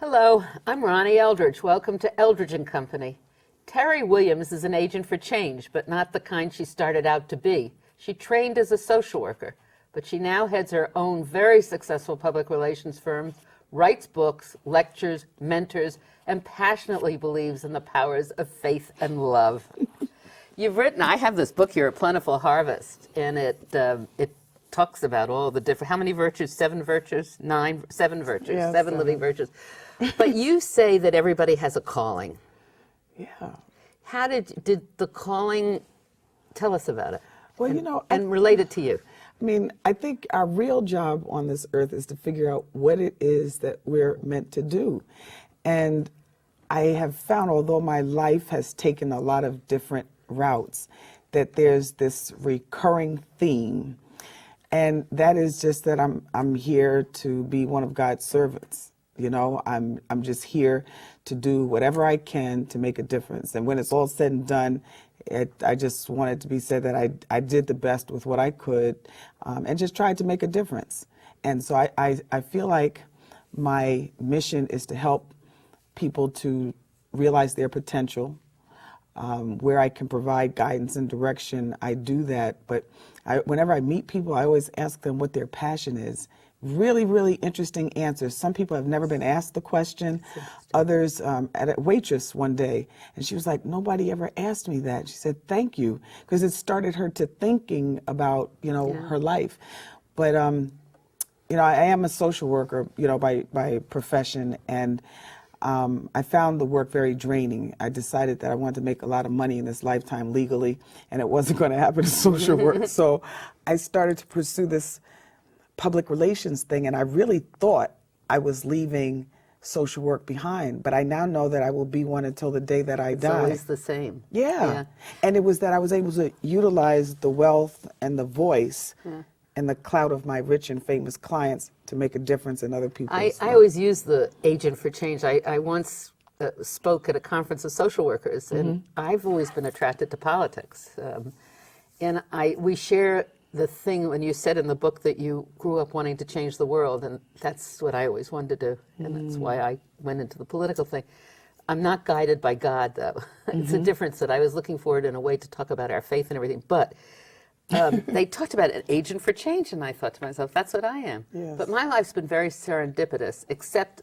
Hello, I'm Ronnie Eldridge. Welcome to Eldridge and Company. Terrie Williams is an agent for change, but not the kind she started out to be. She trained as a social worker, but she now heads her own very successful public relations firm, writes books, lectures, mentors, and passionately believes in the powers of faith and love. You've written, I have this book here, Plentiful Harvest, and it talks about all the different, how many virtues? 7 virtues? 7 virtues, Yeah, 7 living virtues. But you say that everybody has a calling. Yeah. How did the calling, tell us about it? Well, and relate it to you. I mean, I think our real job on this earth is to figure out what it is that we're meant to do. And I have found, although my life has taken a lot of different routes, that there's this recurring theme. And that is just that I'm here to be one of God's servants. I'm just here to do whatever I can to make a difference. And when it's all said and done, I just want it to be said that I did the best with what I could, and just tried to make a difference. And so I feel like my mission is to help people to realize their potential. Where I can provide guidance and direction, I do that. But whenever I meet people, I always ask them what their passion is. Really, really interesting answers. Some people have never been asked the question. Others, at a waitress one day, and she was like, nobody ever asked me that. She said, thank you, because it started her to thinking about, her life. But, I am a social worker, by profession, and I found the work very draining. I decided that I wanted to make a lot of money in this lifetime legally, and it wasn't going to happen in social work. So I started to pursue this public relations thing, and I really thought I was leaving social work behind, but I now know that I will be one until the day that I die. It's always the same. Yeah. And it was that I was able to utilize the wealth and the voice and the clout of my rich and famous clients to make a difference in other people's lives. I always use the agent for change. I once spoke at a conference of social workers, and I've always been attracted to politics. And we share the thing when you said in the book that you grew up wanting to change the world, and that's what I always wanted to do, and that's why I went into the political thing. I'm not guided by God, though. It's a difference that I was looking for it in a way to talk about our faith and everything. But they talked about an agent for change, and I thought to myself, that's what I am. Yes. But my life's been very serendipitous, except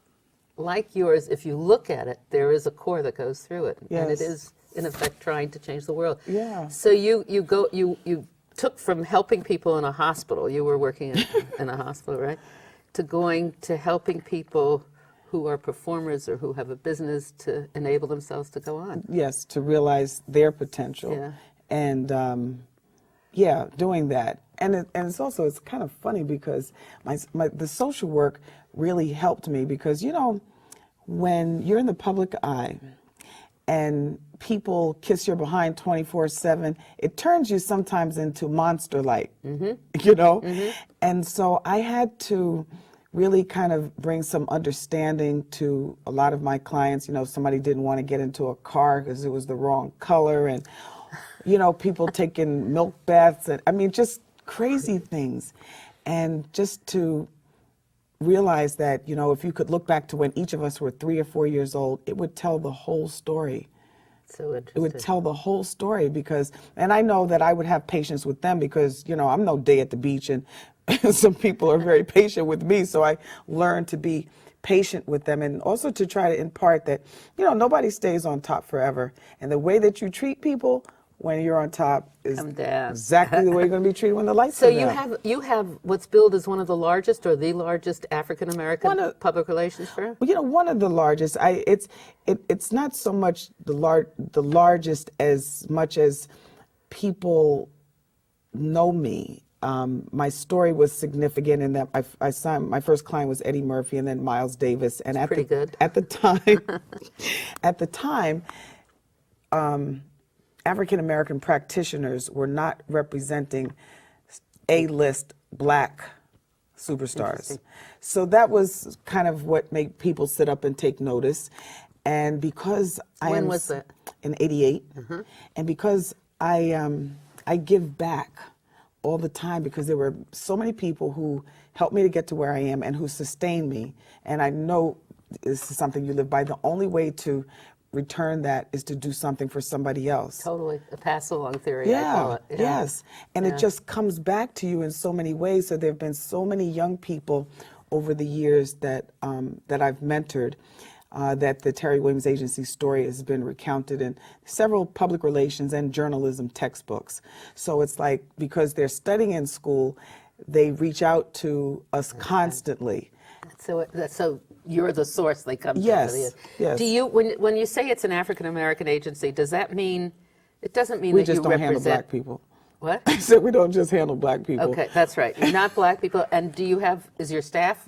like yours, if you look at it, there is a core that goes through it, and it is, in effect, trying to change the world. Yeah. So you took from helping people in a hospital, you were working in a hospital, right, to going to helping people who are performers or who have a business to enable themselves to go on. Yes, to realize their potential. Yeah. And doing that. And it's also, it's kind of funny because the social work really helped me because, when you're in the public eye and people kiss your behind 24/7, it turns you sometimes into monster-like, And so I had to really kind of bring some understanding to a lot of my clients. Somebody didn't want to get into a car because it was the wrong color, and, people taking milk baths, and just crazy things. And just to realize that, if you could look back to when each of us were 3 or 4 years old, it would tell the whole story. So interesting. It would tell the whole story and I know that I would have patience with them because, I'm no day at the beach, and some people are very patient with me. So I learned to be patient with them, and also to try to impart that, nobody stays on top forever. And the way that you treat people when you're on top is exactly the way you're going to be treated when the lights so come down. you have what's billed as one of the largest or the largest African American public relations firm? Well, one of the largest. It's not so much the largest as much as people know me. My story was significant in that I signed, my first client was Eddie Murphy and then Miles Davis. And at the time, African American practitioners were not representing A-list black superstars. So that was kind of what made people sit up and take notice. And because when was that? In '88, and because I give back all the time, because there were so many people who helped me to get to where I am and who sustained me, and I know is something you live by. The only way to return that is to do something for somebody else. Totally. A pass-along theory, I call it. Yeah. Yes. And it just comes back to you in so many ways. So there have been so many young people over the years that that I've mentored, that the Terrie Williams Agency story has been recounted in several public relations and journalism textbooks. So it's like, because they're studying in school, they reach out to us constantly. So you're the source they come to. Yes, yes. Do you, when you say it's an African American agency, does that mean, it doesn't mean We that you just don't handle represent black people. What? I said we don't just handle black people. Okay, that's right. You're not black people. And do you have, is your staff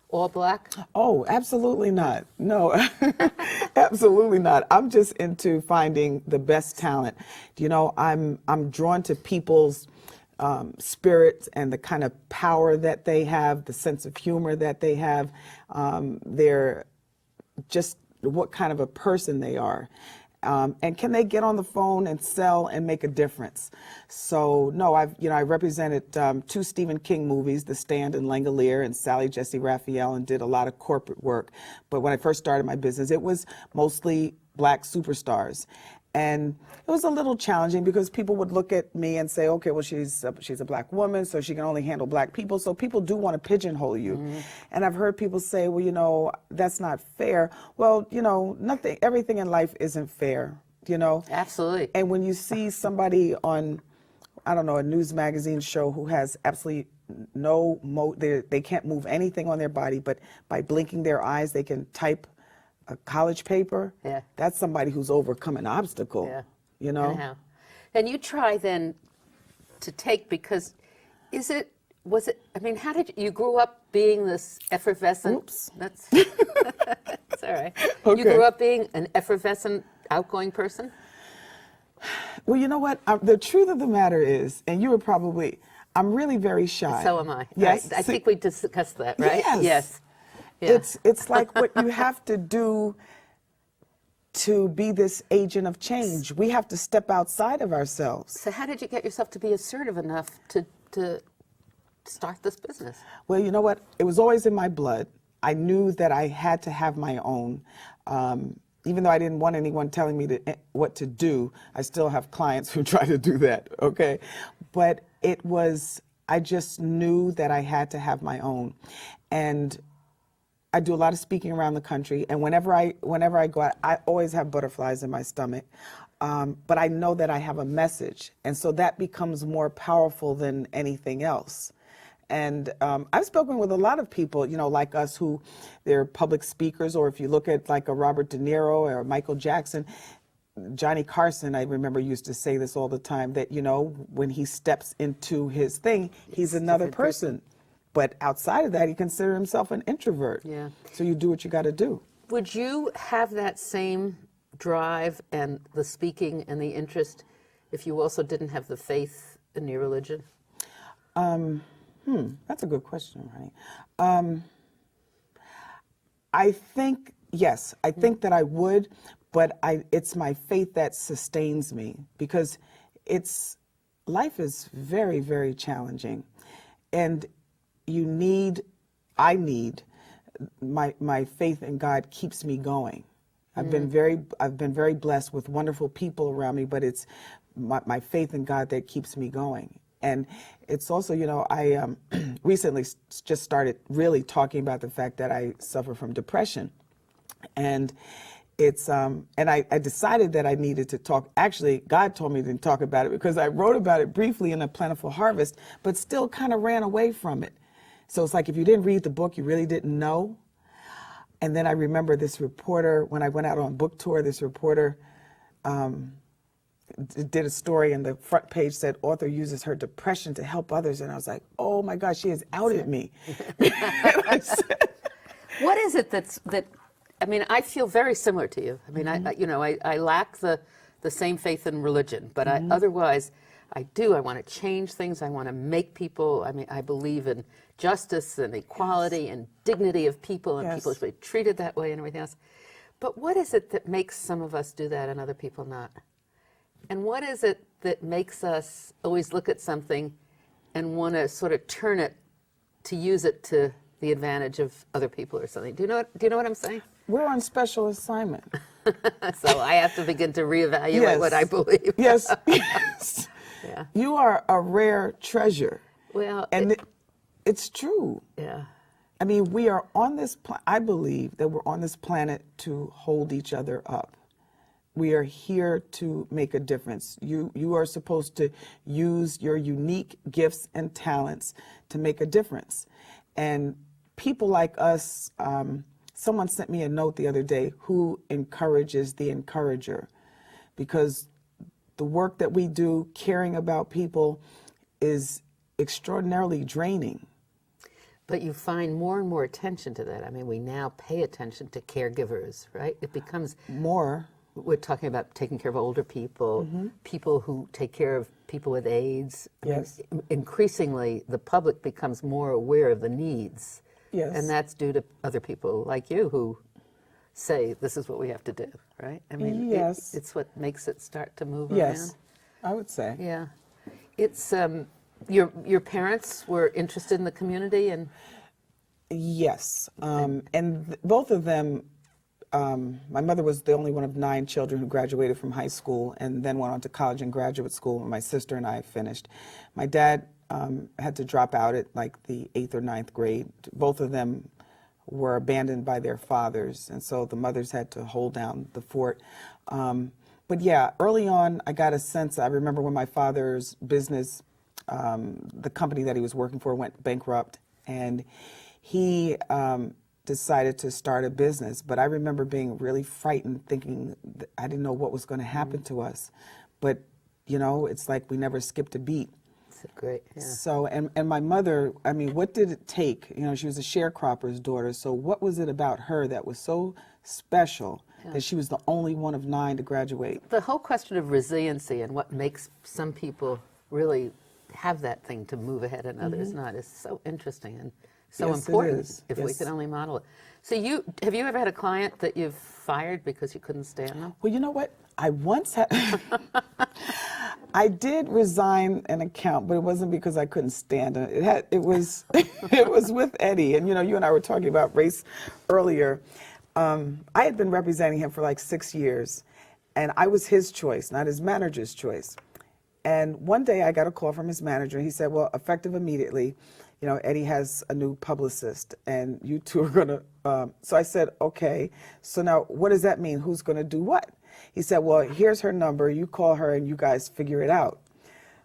all black? Oh, absolutely not. No, absolutely not. I'm just into finding the best talent. You know, I'm drawn to people's spirits and the kind of power that they have, the sense of humor that they have. They're just what kind of a person they are. And can they get on the phone and sell and make a difference? So no, I represented 2 Stephen King movies, The Stand and Langolier, and Sally Jesse Raphael, and did a lot of corporate work. But when I first started my business, it was mostly black superstars. And it was a little challenging because people would look at me and say, okay, well, she's a black woman, so she can only handle black people. So people do want to pigeonhole you. Mm-hmm. And I've heard people say, well, you know, that's not fair. Well, you know, everything in life isn't fair, you know? Absolutely. And when you see somebody on, I don't know, a news magazine show who has absolutely they can't move anything on their body, but by blinking their eyes, they can type a college paper, that's somebody who's overcome an obstacle, you know? Anyhow. And you try then to take, because I mean, how did you grew up being this effervescent? Oops. That's all right. Okay. You grew up being an effervescent, outgoing person? Well, you know what? The truth of the matter is, and you were probably, I'm really very shy. So am I. Yes. Right. I think we discussed that, right? Yes. Yes. Yeah. It's like what you have to do to be this agent of change. We have to step outside of ourselves. So how did you get yourself to be assertive enough to start this business? Well, you know what? It was always in my blood. I knew that I had to have my own. Even though I didn't want anyone telling me what to do, I still have clients who try to do that, okay? But I just knew that I had to have my own. And I do a lot of speaking around the country, and whenever I go out, I always have butterflies in my stomach. But I know that I have a message, and so that becomes more powerful than anything else. And I've spoken with a lot of people, you know, like us, who they're public speakers, or if you look at like a Robert De Niro or Michael Jackson, Johnny Carson, I remember, used to say this all the time, that, you know, when he steps into his thing, he's another person. But outside of that, he considers himself an introvert. Yeah. So you do what you got to do. Would you have that same drive and the speaking and the interest if you also didn't have the faith in your religion? That's a good question, Ronnie. I think, yes, I think that I would, but it's my faith that sustains me, because life is very, very challenging. And I need my faith in God keeps me going. I've been very blessed with wonderful people around me, but it's my faith in God that keeps me going. And it's also, you know, I recently just started really talking about the fact that I suffer from depression. And I decided that I needed to talk. Actually, God told me to talk about it because I wrote about it briefly in A Plentiful Harvest, but still kind of ran away from it. So it's like, if you didn't read the book, you really didn't know. And then I remember this reporter, when I went out on book tour, this reporter did a story, and the front page said, author uses her depression to help others. And I was like, oh my gosh, she has outed me. I said, what is it that, I mean, I feel very similar to you. I mean, I lack the same faith in religion, but otherwise, I want to change things. I want to make people, I mean, I believe in justice and equality and dignity of people, and people should be treated that way and everything else. But what is it that makes some of us do that and other people not? And what is it that makes us always look at something and want to sort of turn it to use it to the advantage of other people or something? Do you know what I'm saying? we're on special assignment. So I have to begin to reevaluate Yes. what I believe. Yes, yes. Yeah. You are a rare treasure. Well, And it's true. yeah. I mean, we are on this, I believe that we're on this planet to hold each other up. We are here to make a difference. You are supposed to use your unique gifts and talents to make a difference. And people like us, someone sent me a note the other day, who encourages the encourager? Because the work that we do, caring about people, is extraordinarily draining. But you find more and more attention to that. I mean, we now pay attention to caregivers, right? It becomes More. we're talking about taking care of older people, people who take care of people with AIDS. Yes. I mean, increasingly, the public becomes more aware of the needs. Yes. And that's due to other people like you who say, this is what we have to do, right? I mean, Yes. it's what makes it start to move Yes, around. I would say. Yeah. It's, your parents were interested in the community and... Yes, both of them, my mother was the only one of 9 children who graduated from high school and then went on to college and graduate school, and my sister and I finished. My dad had to drop out at like the 8th or 9th grade. Both of them were abandoned by their fathers, and so the mothers had to hold down the fort. But yeah, early on, I got a sense, I remember when my father's business, the company that he was working for went bankrupt, and he decided to start a business. But I remember being really frightened, thinking that I didn't know what was going to happen to us. But, you know, it's like we never skipped a beat. It's great, yeah. So, and my mother, I mean, what did it take? You know, she was a sharecropper's daughter, so what was it about her that was so special that she was the only one of 9 to graduate? The whole question of resiliency and what makes some people really have that thing to move ahead and others not is so interesting and so Yes, it important is. if we Yes. could only model it. So have you ever had a client that you've fired because you couldn't stand them? Well, you know what? I once had, I did resign an account, but it wasn't because I couldn't stand it. It was, it was with Eddie, and you know, you and I were talking about race earlier. I had been representing him for like 6 years, and I was his choice, not his manager's choice. And one day I got a call from his manager, and he said, well, effective immediately, you know, Eddie has a new publicist, and you two are gonna, so I said, okay, so now what does that mean? Who's gonna do what? He said, well, here's her number, you call her and you guys figure it out.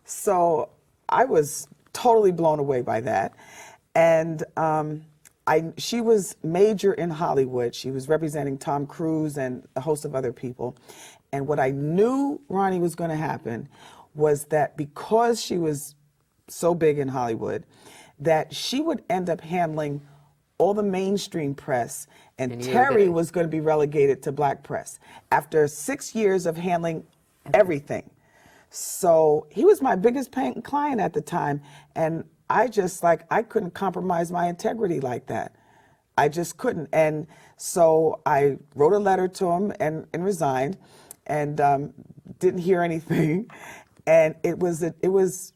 So I was totally blown away by that. And she was major in Hollywood. She was representing Tom Cruise and a host of other people. And what I knew, Ronnie, was gonna happen was that because she was so big in Hollywood, that she would end up handling all the mainstream press, and Terrie was going to be relegated to black press after 6 years of handling everything. So he was my biggest paying client at the time, and I just I couldn't compromise my integrity like that. I just couldn't. And so I wrote a letter to him and resigned, and didn't hear anything. And it was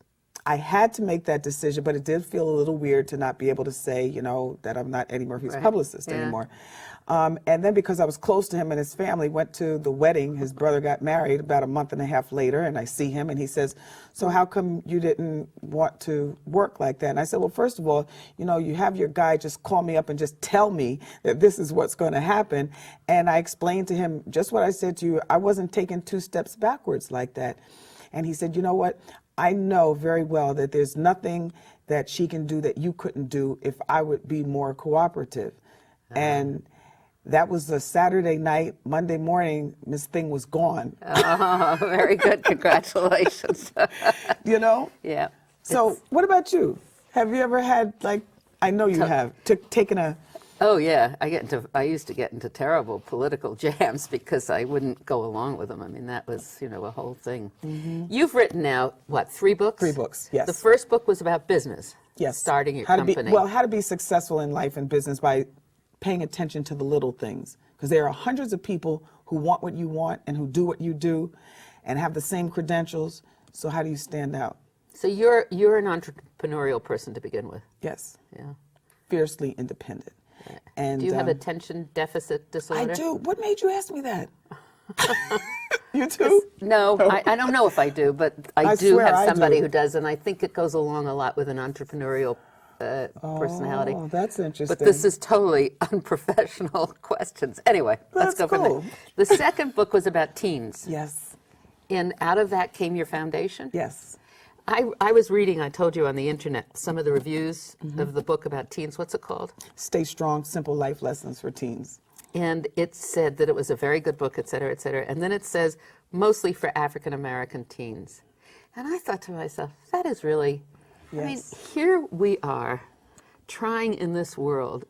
I had to make that decision, but it did feel a little weird to not be able to say, you know, that I'm not Eddie Murphy's publicist anymore. And then because I was close to him and his family, went to the wedding. His brother got married about a month and a half later, and I see him and he says, so how come you didn't want to work like that? And I said, well, first of all, you know, you have your guy just call me up and just tell me that this is what's going to happen. And I explained to him just what I said to you. I wasn't taking 2 steps backwards like that. And he said, you know what? I know very well that there's nothing that she can do that you couldn't do if I would be more cooperative. And that was a Saturday night. Monday morning, Miss Thing was gone. Oh, very good. Congratulations. You know? Yeah. So what about you? Have you ever had, like, I know you have, taken a... Oh yeah, I used to get into terrible political jams because I wouldn't go along with them. I mean, that was, you know, a whole thing. You've written now, what, 3 books? 3 books, yes. The first book was about business. Yes. Starting your how company. How to be successful in life and business by paying attention to the little things. Because there are hundreds of people who want what you want and who do what you do and have the same credentials. So how do you stand out? So you're an entrepreneurial person to begin with. Yes. Yeah. Fiercely independent. And Do you have attention deficit disorder? I do. What made you ask me that? You too? No, I don't know if I do, but I do swear have I somebody do. who does, and I think it goes along a lot with an entrepreneurial personality. Oh, that's interesting. But this is totally unprofessional questions. Anyway, let's That's go from cool. there. The second book was about teens. Yes. And out of that came your foundation? Yes. I was reading, I told you on the internet, some of the reviews Mm-hmm. of the book about teens. What's it called? Stay Strong, Simple Life Lessons for Teens. And it said that it was a very good book, et cetera, et cetera. And then it says, mostly for African American teens. And I thought to myself, that is really, I mean, Yes. here we are trying in this world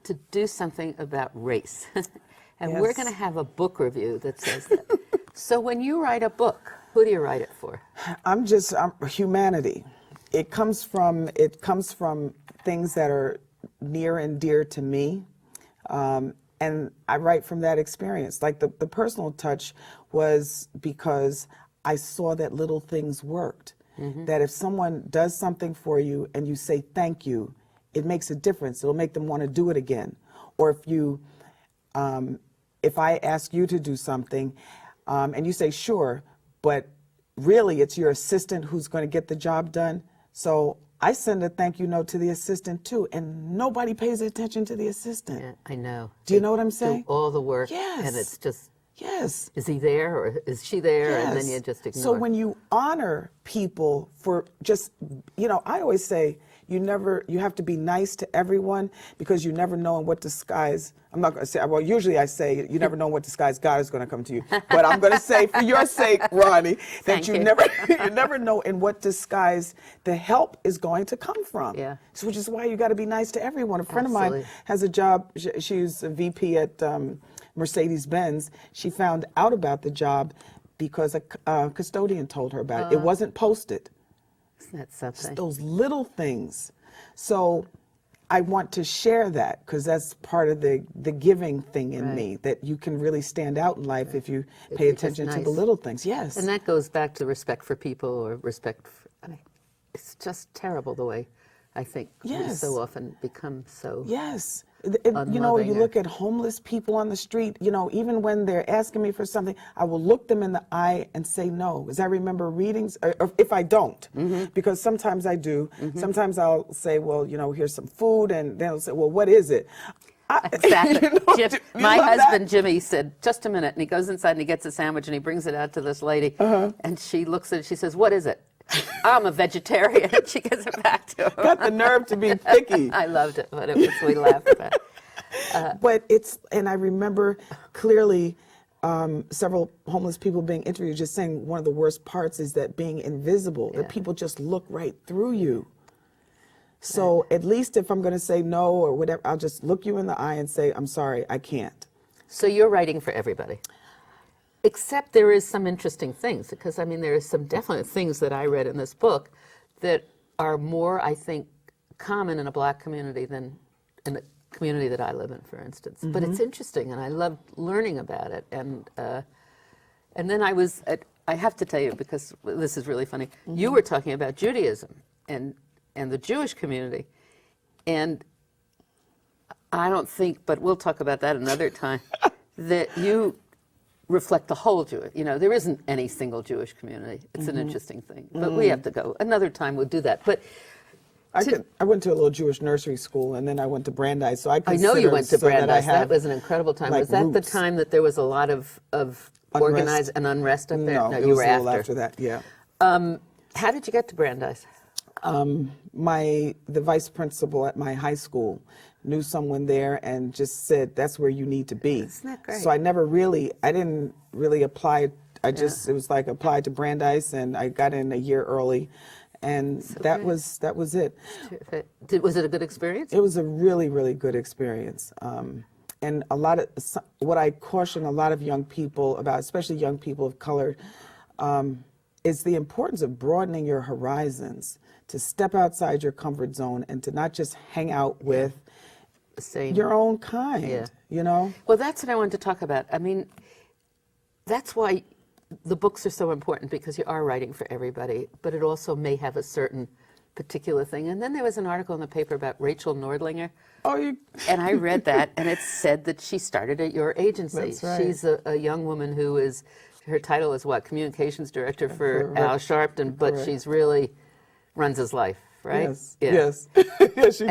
to do something about race. And we're Yes. going to have a book review that says that. So when you write a book, who do you write it for? I'm humanity. It comes from things that are near and dear to me. And I write from that experience. Like the personal touch was because I saw that little things worked. That if someone does something for you and you say thank you, it makes a difference. It'll make them want to do it again. Or if I ask you to do something and you say sure, but really it's your assistant who's going to get the job done. So I send a thank you note to the assistant too, and nobody pays attention to the assistant. Yeah, I know. Do you know what I'm saying? Do all the work. Yes. And it's just, Yes. is he there or is she there? And then Yes. you just ignore. So when you honor people for just, I always say you have to be nice to everyone because you never know in what disguise, I'm not going to say, well, usually I say you never know in what disguise God is going to come to you. But I'm going to say for your sake, Ronnie, that Thank you. you never know in what disguise the help is going to come from. Yeah. So which is why you got to be nice to everyone. A friend of Absolutely. mine has a job, she's a VP at Mercedes-Benz. She found out about the job because a custodian told her about it. It wasn't posted. Isn't that something? Those little things. So I want to share that because that's part of the giving thing in me, that you can really stand out in life if you pay you're just attention to the nice. little things. Yes. And that goes back to respect for people or respect for, it's just terrible the way I think we Yes. so often become so. Yes. You Unloving look at homeless people on the street, even when they're asking me for something, I will look them in the eye and say no. Because I remember readings, or if I don't, because sometimes I do. Sometimes I'll say, well, here's some food, and then I'll say, well, what is it? Exactly. My love that? husband, Jimmy, said, just a minute. And he goes inside and he gets a sandwich and he brings it out to this lady. And she looks at it, she says, what is it? I'm a vegetarian. And she gives it back to him. Got the nerve to be picky. I loved it, but we laughed about it. But and I remember clearly several homeless people being interviewed just saying one of the worst parts is that being invisible, that people just look right through you. So at least if I'm going to say no or whatever, I'll just look you in the eye and say, I'm sorry, I can't. So you're writing for everybody. Except there is some interesting things, because there is some definite things that I read in this book that are more, I think, common in a black community than in the community that I live in, for instance. But it's interesting, and I love learning about it. And then I have to tell you, because this is really funny, you were talking about Judaism and the Jewish community. And I don't think, but we'll talk about that another time, that you reflect the whole Jewish, there isn't any single Jewish community. It's an interesting thing, but we have to go. Another time we'll do that. But I went to a little Jewish nursery school, and then I went to Brandeis, so I I know you went to Brandeis. Brandeis. That was an incredible time. like Was that the roots. time that there was a lot of organized and unrest up there? No, it you was were a little after that, yeah. How did you get to Brandeis? The vice principal at my high school knew someone there and just said, that's where you need to be. Isn't that great? So I didn't really apply. It was like applied to Brandeis, and I got in a year early, and that was it. Was it a good experience? It was a really, really good experience. And what I caution a lot of young people about, especially young people of color, is the importance of broadening your horizons, to step outside your comfort zone and to not just hang out with your own kind, Well, that's what I wanted to talk about. That's why the books are so important, because you are writing for everybody, but it also may have a certain particular thing. And then there was an article in the paper about Rachel Nordlinger. Oh, you. And I read that, and it said that she started at your agency. That's right. She's a young woman who is, her title is what, Communications Director for Al Sharpton, but she's really runs his life, right? Yes, Yeah. yes, yes, she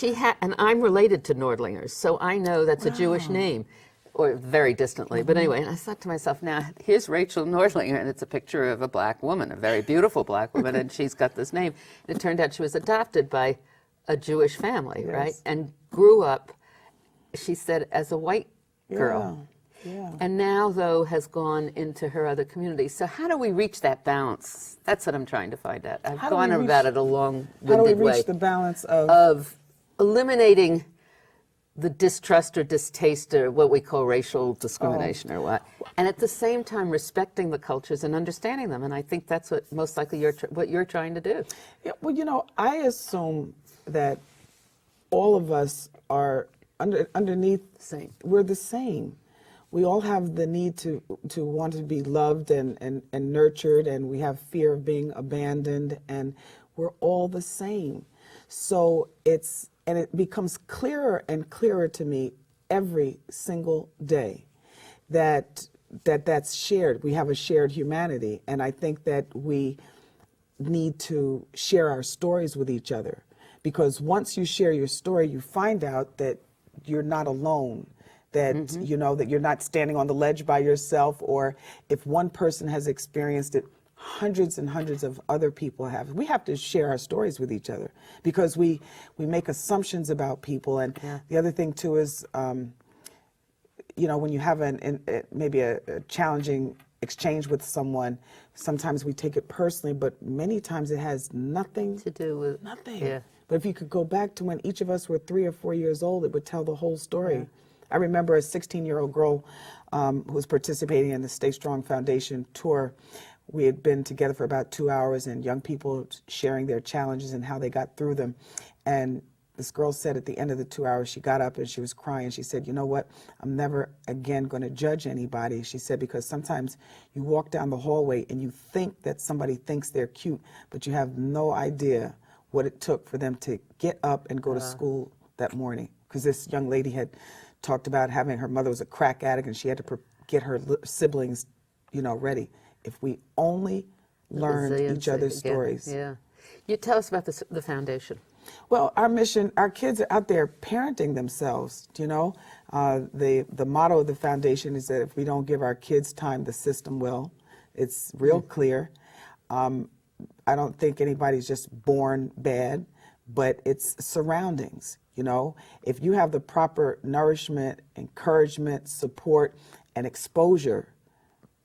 does. And I'm related to Nordlingers, so I know that's a Jewish name, or very distantly. But anyway, and I thought to myself, now, here's Rachel Nordlinger, and it's a picture of a black woman, a very beautiful black woman, and she's got this name. And it turned out she was adopted by a Jewish family, right? And grew up, she said, as a white girl. Yeah. And now, though, has gone into her other community. So how do we reach that balance? That's what I'm trying to find out. I've gone about it a long-winded way. How do we reach the balance of eliminating the distrust or distaste or what we call racial discrimination or what, and at the same time respecting the cultures and understanding them? And I think that's what most likely what you're trying to do. Yeah, well, you know, I assume that all of us are underneath. Same. We're the same. We all have the need to want to be loved and nurtured, and we have fear of being abandoned, and we're all the same. So it becomes clearer and clearer to me every single day that's shared. We have a shared humanity, and I think that we need to share our stories with each other, because once you share your story, you find out that you're not alone, that you know that you're not standing on the ledge by yourself, or if one person has experienced it, hundreds and hundreds of other people have. We have to share our stories with each other, because we make assumptions about people. And the other thing too is, you know, when you have maybe a challenging exchange with someone, sometimes we take it personally, but many times it has nothing to do with nothing. Yeah. But if you could go back to when each of us were 3 or 4 years old, it would tell the whole story. I remember a 16-year-old girl who was participating in the Stay Strong Foundation tour. We had been together for about 2 hours, and young people sharing their challenges and how they got through them. And this girl said at the end of the 2 hours, she got up and she was crying. She said, you know what, I'm never again going to judge anybody. She said, because sometimes you walk down the hallway and you think that somebody thinks they're cute, but you have no idea what it took for them to get up and go to school that morning. Because this young lady had talked about having, her mother was a crack addict, and she had to get her siblings, you know, ready. If we only learned each other's stories. Yeah. You tell us about the foundation. Well, our mission, our kids are out there parenting themselves, you know. The motto of the foundation is that if we don't give our kids time, the system will. It's real clear. I don't think anybody's just born bad, but it's surroundings, you know. If you have the proper nourishment, encouragement, support, and exposure,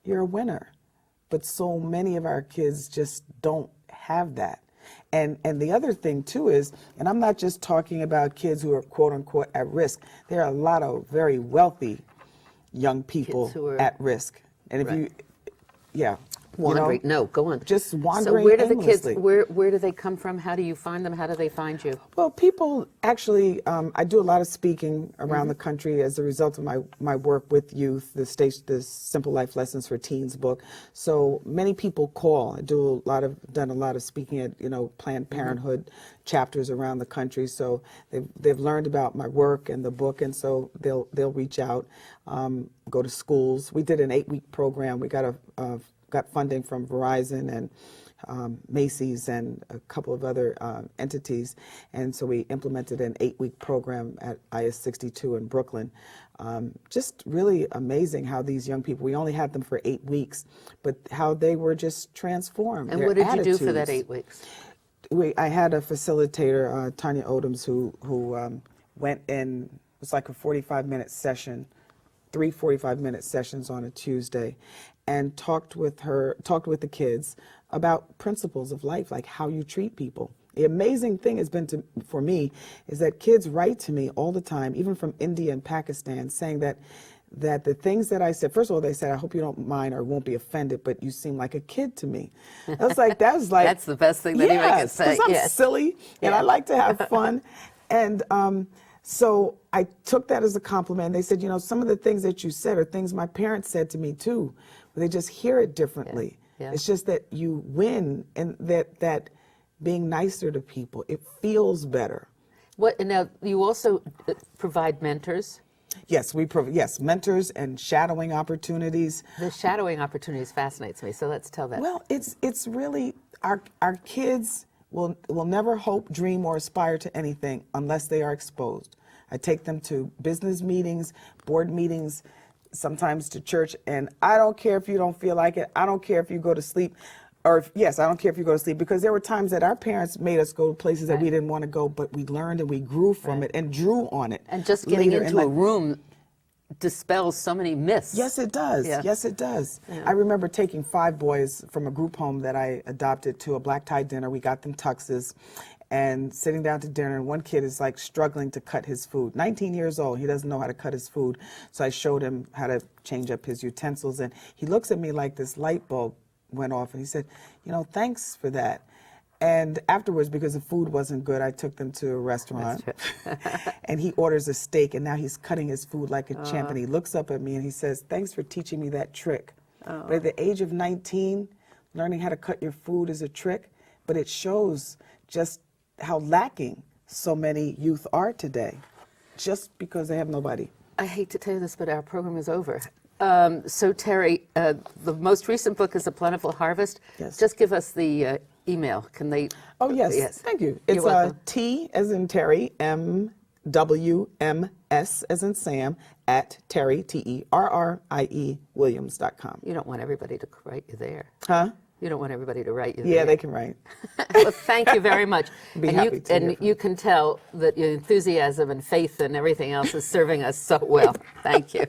you're a winner. But so many of our kids just don't have that. And the other thing too is, and I'm not just talking about kids who are quote unquote at risk, there are a lot of very wealthy young people at risk. And if you, Wandering, no, go on. Just wandering So where do aimlessly. the kids, where do they come from? How do you find them? How do they find you? Well, people actually, I do a lot of speaking around the country as a result of my work with youth, the Simple Life Lessons for Teens book. So many people call. I done a lot of speaking at, you know, Planned Parenthood chapters around the country. So they've learned about my work and the book, and so they'll reach out, go to schools. We did an 8-week program. We got funding from Verizon and Macy's and a couple of other entities, and so we implemented an 8-week program at IS 62 in Brooklyn. Just really amazing how these young people, we only had them for 8 weeks, but how they were just transformed. And what did you do for that 8 weeks? I had a facilitator, Tanya Odoms, who went in. It was like a 45-minute session, 3 45-minute sessions on a Tuesday, and talked with the kids about principles of life, like how you treat people. The amazing thing has been for me is that kids write to me all the time, even from India and Pakistan, saying that the things that I said, first of all, they said, I hope you don't mind or won't be offended, but you seem like a kid to me. I was like, that's the best thing that anyone can say. Because I'm silly and I like to have fun. And so I took that as a compliment. They said, you know, some of the things that you said are things my parents said to me too. They just hear it differently. It's just that you win, and that being nicer to people. It feels better. What, now, you also provide mentors? Yes, yes, mentors and shadowing opportunities. The shadowing opportunities fascinates me, so let's tell that. Well, it's really, our kids will never hope, dream, or aspire to anything unless they are exposed. I take them to business meetings, board meetings, sometimes to church, and I don't care if you don't feel like it. I don't care if you go to sleep. Yes, I don't care if you go to sleep, because there were times that our parents made us go to places that we didn't want to go, but we learned and we grew from it and drew on it. And just getting into a room dispels so many myths. Yes, it does. Yeah. Yes, it does. Yeah. I remember taking 5 boys from a group home that I adopted to a black tie dinner. We got them tuxes and sitting down to dinner, and one kid is like struggling to cut his food. 19 years old, he doesn't know how to cut his food. So I showed him how to change up his utensils, and he looks at me like this light bulb went off, and he said, you know, thanks for that. And afterwards, because the food wasn't good, I took them to a restaurant and he orders a steak, and now he's cutting his food like a champ, and he looks up at me and he says, thanks for teaching me that trick. But at the age of 19, learning how to cut your food is a trick, but it shows just how lacking so many youth are today, just because they have nobody. I hate to tell you this, but our program is over. So Terrie, the most recent book is A Plentiful Harvest. Yes. Just give us the email. Can they? Oh, yes. Yes. Thank you. You're It's welcome. T as in Terrie, MWMS as in Sam, at Terrie, TERRIE, Williams.com. You don't want everybody to write you there. Huh? You don't want everybody to write you there. Yeah, they can write. Well, thank you very much. Be and happy to hear and from you can tell that your enthusiasm and faith and everything else is serving us so well. Thank you.